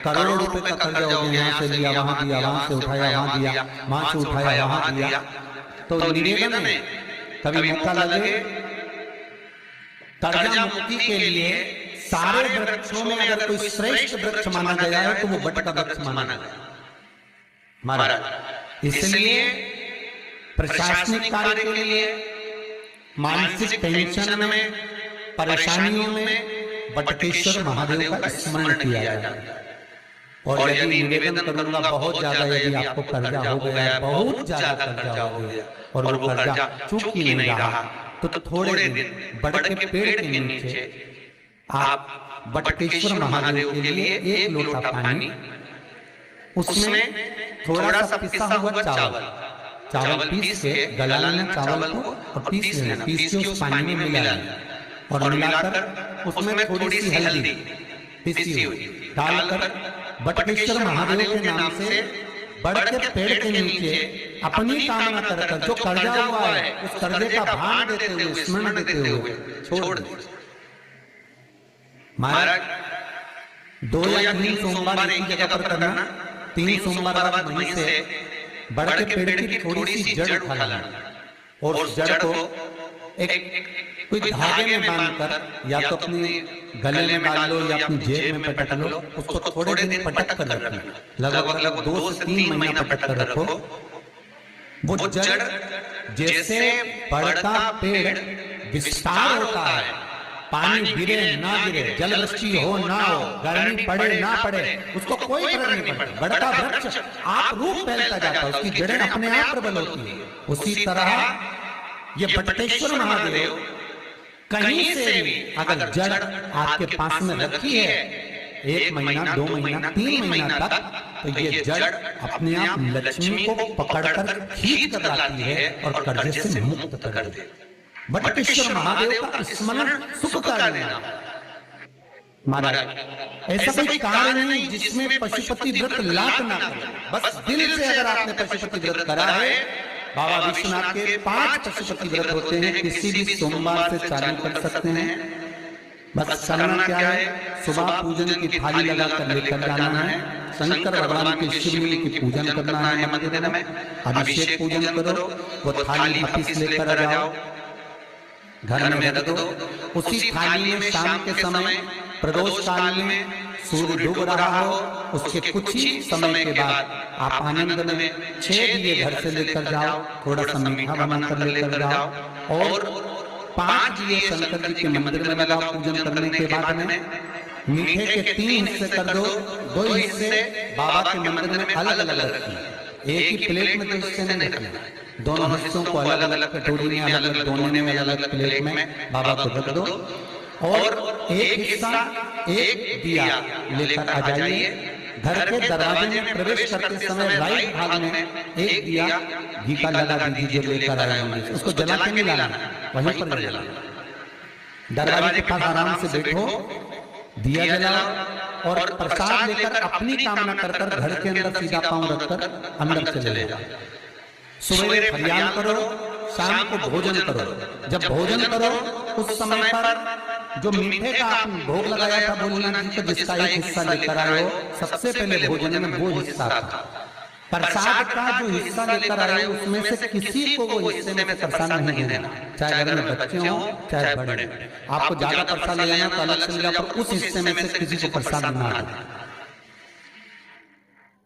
करोड़ों रुपए का कर्जा हो गया, यहाँ से लिया वहां दिया, वहां से उठाया वहां दिया, वहां से उठाया वहां दिया। तो निवेदन में कभी मौका लगे कर्जा मुक्ति के लिए सारे वृक्षों में अगर कोई श्रेष्ठ वृक्ष माना गया है तो वो बट का वृक्ष माना गया महाराज। इसलिए प्रशासनिक कार्य के लिए, मानसिक टेंशन में, परेशानियों में बटकेश्वर महादेव का स्मरण किया जाए। और यदि निवेदन करूंगा बहुत ज्यादा, यदि आपको कर्जा हो गया है, बहुत ज्यादा कर्जा हो गया और वो कर्जा चूक ही नहीं रहा, तो थोड़े दिन बट के पेड़ के नीचे आप बटकेश्वर महादेव के लिए 1 लोटा पानी, उसमें थोड़ा सा पिसा हुआ चावल पीस के गला लेना चावल को और पीस लेना, पीस के उस पानी में मिला लेना और मिलाकर उसमें थोड़ी सी हल्दी पिसी हुई डालकर बटकेश्वर महादेव के नाम से बड़ के पेड़ के नीचे अपनी कामना कर जो कर्जा हुआ है उस कर्जे का भान देते हुए, स्मरण देते हुए छोड़ दे। महाराज 2 या 3 सोमवार एक जगह पर करना, 3 सोमवार बाद वहीं से बड़ के पेड़ की थोड़ी सी जड़ उठा लाना और उस जड़ को एक कोई धागे में बांधकर या तो अपने गले में डाल लो या अपनी जेब में पटक लो, उसको थोड़े दिन पटक कर रखना, लगभग 2 से 3 महीना पटक कर रखो। वो जड़ जैसे बढ़ता पेड़ विस्तार होता है, पानी गिरे ना गिरे, जल वृष्टि हो ना हो, गर्मी पड़े ना पड़े, उसको कोई फर्क नहीं पड़ता। बढ़ता वृक्ष आप रूप फैलता जाता है, उसकी जड़ें अपने आप प्रबल होती है। उसी तरह ये बटकेश्वर महादेव कहीं से भी अगर जड़ आपके पास में रखी है 1 महीना, 2 महीना, 3 महीना तक, तो ये जड़ अपने आप लक्ष्मी को पकड़कर खींच कर लाती है और कर्जे से मुक्त कर देती है। बटकेश्वर महादेव का स्मरण सुख का लेना महाराज। ऐसा कोई कार्य नहीं जिसमें पशुपति व्रत लाख ना करे, बस दिल से अगर आपने पशुपति व्रत करा है, बाबा विश्वनाथ के 5 पशुपति व्रत होते हैं, किसी भी सोमवार से चालू कर सकते हैं। बस करना क्या है, सुबह पूजन की थाली लगाकर लेकर जाना है, शंकर भगवान के शिवलिंग की पूजन करना है मंदिर में, अभिषेक पूजन करो, वो थाली वापिस लेकर आ जाओ, घर में रख दो। उसी थाली में शाम के समय प्रदोष काल में सूर्य डूब रहा हो, उसके कुछ ही समय के बाद आप आनंद में 6 दिए घर से लेकर जाओ, थोड़ा सा मीठा बनाकर लेकर जाओ और 5 दिए शंकर जी के मंदिर में लगाओ। पूजन करने के बाद में मीठे के 3 हिस्से कर दो, 2 हिस्से बाबा के मंदिर में अलग अलग रखिए, एक ही प्लेट में 2 हिस्से नहीं रखना, दोनों हिस्सों को अलग अलग कटोरी में, अलग अलग दोने में, अलग अलग प्लेट में बाबा को रख दो और एक हिस्सा एक दिया लेकर आ जाइए। घर के दरवाजे में प्रवेश करते समय राइट भाग में एक दिया घी का लगा दीजिए, लेकर आए होंगे, उसको जला के नहीं लाना, वहीं पर जलाना। दरवाजे के पास आराम से बैठो, दिया जलाओ और प्रसाद लेकर अपनी कामना कर घर के अंदर सीधा पांव रखकर अंदर चले जाओ। सुबह फरियाद करो, शाम को भोजन करो। जब भोजन करो उस समय पर जो मीठे का आपने भोग लगाया था भोलेनाथ जी को, जिसका एक हिस्सा लेकर आए हो, सबसे पहले भोजन में वो हिस्सा था। प्रसाद का जो हिस्सा लेकर आए उसमें से किसी को वो हिस्से में प्रसाद नहीं देना, चाहे घर में बच्चे हों चाहे बड़े। आपको ज्यादा प्रसाद ले जाना तो अलग से ले, पर उस हिस्से में से किसी को प्रसाद ना देना।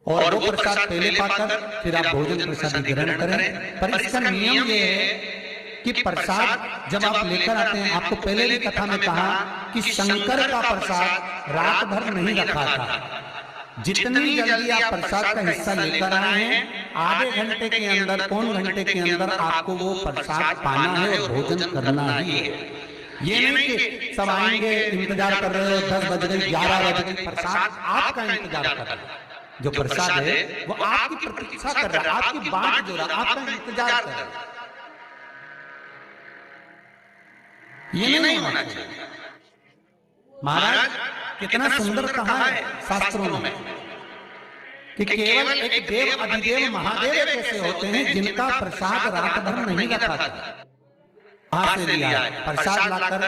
और वो प्रसाद पहले पाकर फिर आप भोजन प्रसाद ग्रहण करें। पर इसका नियम ये है कि प्रसाद जब आप लेकर आते हैं, आपको पहले भी कथा में कहा कि शंकर का प्रसाद रात भर नहीं रखा था। जितनी जल्दी आप प्रसाद का हिस्सा लेकर आए हैं, आधे घंटे के अंदर, पौन घंटे के अंदर आपको वो प्रसाद पाना है और भोजन करना ही है। ये नहीं कि सब आएंगे, इंतजार कर रहे हो, 10 बज गए, 11 बज गए, प्रसाद आपका इंतजार कर रहा है। जो प्रसाद है वो आपकी प्रतीक्षा कर रहा है, आपकी बात जो रहा, आपका इंतजार कर रहा है। ये नहीं होना चाहिए। महाराज कितना सुंदर कहा है शास्त्रों में कि केवल एक देव अधिदेव महादेव कैसे होते हैं जिनका प्रसाद रात भर नहीं रखा था। से लिया प्रसाद लाकर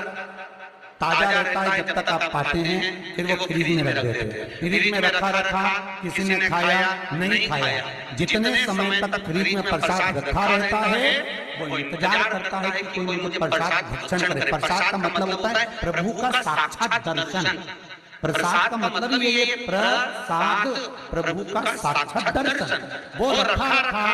ताजा रहता है जब तक आप पाते हैं, फिर वो फ्रिज में रख देते हैं। फ्रिज में रखा किसी ने खाया नहीं खाया, जितने समय तक फ्रिज में प्रसाद रखा रहता है वो इंतजार करता है कि कोई मुझे प्रसाद भक्षण करे। प्रसाद का मतलब होता है प्रभु का साक्षात दर्शन। प्रसाद का मतलब ये प्रसाद, प्रभु का साक्षात दर्शन। वो रखा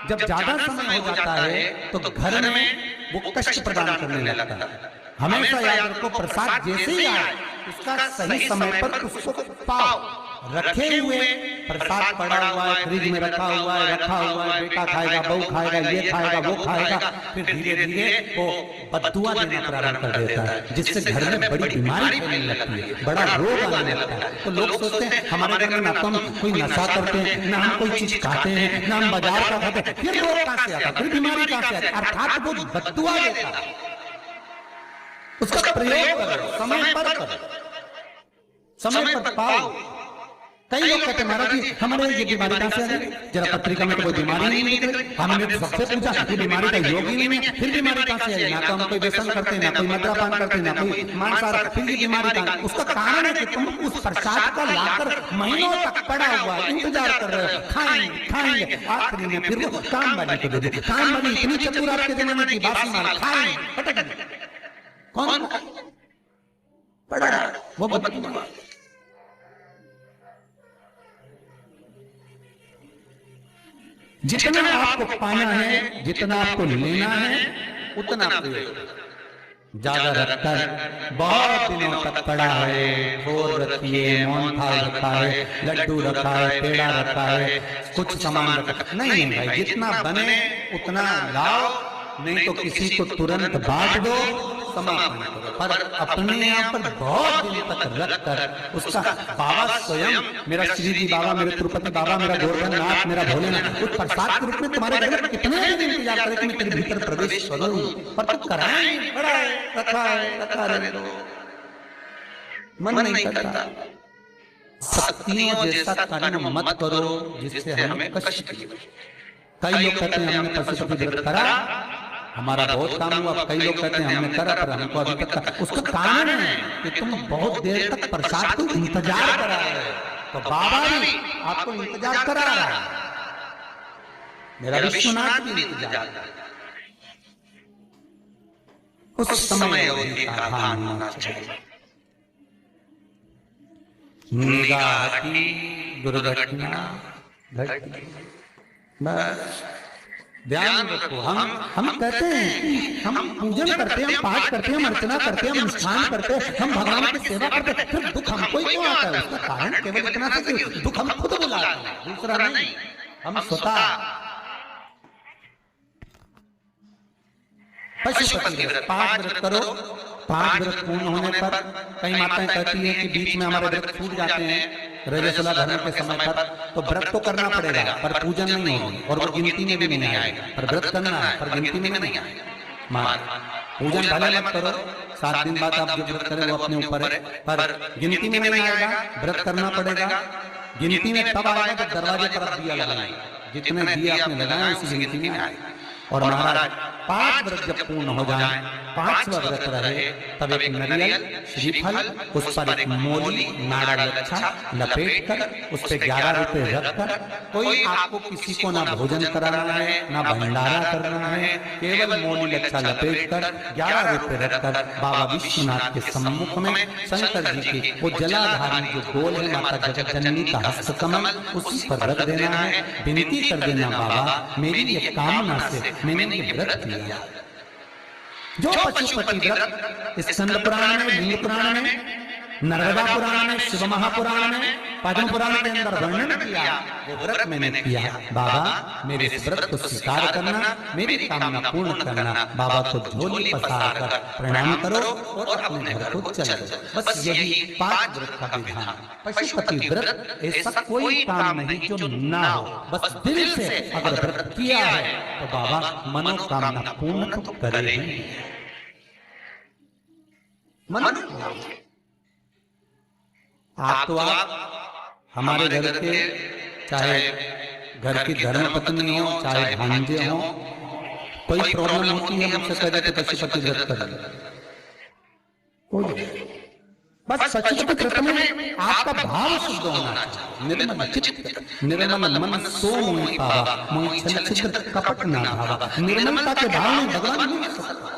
जब ज्यादा समय हो जाता है तो घर में वो कष्ट प्रदान करने लगता है। हमेशा याद रखो, प्रसाद जैसे ही आए उसका सही समय पर उसको पाओ। रखे हुए प्रसाद पड़ा हुआ है, फ्रिज में रखा हुआ है, बेटा खाएगा, बहू खाएगा, ये खाएगा, वो खाएगा, फिर धीरे धीरे वो बद्दुआ देना प्रारंभ कर देता है, जिससे घर में बड़ी बीमारी फैलने लगती है, बड़ा रोग आने लगता है। तो लोग सोचते हैं हमारे घर में ना तो हम कोई नशा करते हैं, ना हम कोई चीज खाते हैं, ना हम बाजार का खाते हैं, फिर रोग कहां से आता, फिर बीमारी कहां से आती? अर्थात वो बद्दुआ देता है। उसका प्रयोग करो, समय पर करो, समय पर पाओ। कई लोग कहते हैं महाराज जी हमारे ये बीमारी कहां से आ गई? जरा पत्रिका में तो कोई बीमारी नहीं निकली, हमने तो सबसे पूछा ये बीमारी का योग ही नहीं है, फिर बीमारी कहां से आई? ना तो हम कोई व्यसन करते हैं, ना कोई मद्यपान करते हैं, ना कोई मांसाहार, फिर ये बीमारी कहां? उसका कारण है कि तुम उस प्रसाद का लाकर महीनों तक पड़ा हुआ है, इंतजार कर रहे हो, खाएंगे, आखिरी में फिर वो काम वाली को दे दे। काम वाली इतनी चतुर आपके जमाने की, बासी मार खाएंगे, कौन पड़ा वो बदतमीज। जितना आपको पाना है, जितना आपको लेना है, उतना प्रयोग। ज्यादा रखकर बहुत दिनों तक पड़ा है, खोर रखिए, मोहनथाल रखा है, लड्डू रखा है, पेड़ा रखा है, कुछ सामान रखा नहीं है भाई, जितना बने उतना लाओ, नहीं तो किसी को तुरंत बांट दो, समापन करो। पर अपने यहाँ पर बहुत दिन तक रखकर उसका बाबा स्वयं, मेरा श्री जी बाबा, मेरे तिरुपति बाबा, मेरा गोवर्धन नाथ, मेरा भोलेनाथ, उस प्रसाद के रूप में तुम्हारे घर में कितने दिन इंतजार करे कि मैं तेरे भीतर प्रवेश करूं, पर तू कराए बड़ा है, रखा रहने दो, मन नहीं करता। शक्तियों जैसा कर्म मत करो जिससे हमें कष्ट। कई लोग कहते हैं हमने पशुपति व्रत करा, हमारा बहुत काम हुआ, कई लोग कहते हैं हमने करा पर हमको अभी तक। उसका कारण है कि तुम बहुत देर तक प्रसाद को इंतजार करा रहे हो, तो बाबा भी आपको इंतजार करा रहा है, मेरा विश्वनाथ भी इंतजार कर रहा है। उस समय अवधि का भान होना चाहिए। निगाह की दुर्घटना घटी, बस ध्यान रखो। हम कहते हैं, हम पूजन करते हैं, हम पाठ करते हैं, हम अर्चना करते हैं, हम अनुष्ठान करते हैं, हम भगवान की सेवा करते हैं, फिर दुख हमको ही क्यों आता है? उसका कारण केवल इतना था कि दुख हम खुद बुलाते हैं, दूसरा नहीं। हम स्वतः पशुपति व्रत 5 व्रत करो। 5 व्रत पूर्ण होने पर कई माताएं कहती है कि बीच में हमारे व्रत छूट जाते हैं रजस्वला धर्म के समय पर, तो व्रत तो करना पड़ेगा पर पूजन नहीं होगी और वो गिनती में भी नहीं आएगा। पर व्रत करना है पर गिनती में नहीं आएगा। पूजन भले मत करो, 7 दिन बाद आप जो व्रत करें वो अपने ऊपर है, पर गिनती में नहीं आएगा। व्रत करना पड़ेगा, गिनती में तब आएगा जब दरवाजे पर आप दिया लगाएंगे, जितने दिए आपने लगाए उसी गिनती में आएगा। और महाराज 5 व्रत जब पूर्ण हो जाए, 5वां व्रत रहे, तब एक नारियल, श्रीफल, उस पर एक मोली नाड़ा लच्छा लपेट कर उस पे 11 रुपए रखकर, कोई आपको किसी को ना भोजन कराना है ना भंडारा करना है, केवल मोली लच्छा लपेट कर 11 रुपए रखकर बाबा विश्वनाथ के सम्मुख में शंकर जी की वो जलाधारी जो गोल है माता जगज्जननी का हस्त कमल, उसी पर रख देना है। विनती कर देना, बाबा मेरी ये कामना से मैंने ये व्रत किया। जो पशुपति व्रत स्कंद पुराण में, लिंग पुराण में, नर्मदा पुराण में, शिव महापुराण में, पद्म पुराण के अंदर वर्णन किया, वो व्रत मैंने किया। बाबा मेरे इस व्रत को स्वीकार करना, मेरी कामना पूर्ण करना। बाबा को झोली पसार कर प्रणाम करो और अपने घर को चले जाओ। बस यही 5 व्रत का विधान। पशुपति व्रत ऐसा कोई काम नहीं जो ना हो, बस दिल से अगर व्रत किया है तो बाबा मनोकामना पूर्ण तो करेंगे। आप तो आप हमारे घर के, चाहे घर की धर्मपत्नी हो, चाहे भांजे हो, कोई प्रॉब्लम होती है मुझसे कह देते पशुपति व्रत कर, हो जाए। बस पशुपति व्रत में आपका भाव शुद्ध होना चाहिए। निर्मल चित्त निर्मल मन सो मोहि पावा, मोहि छल छिद्र कपट ना भावा। निर्मलता के भाव में भगवान नहीं हो सकता।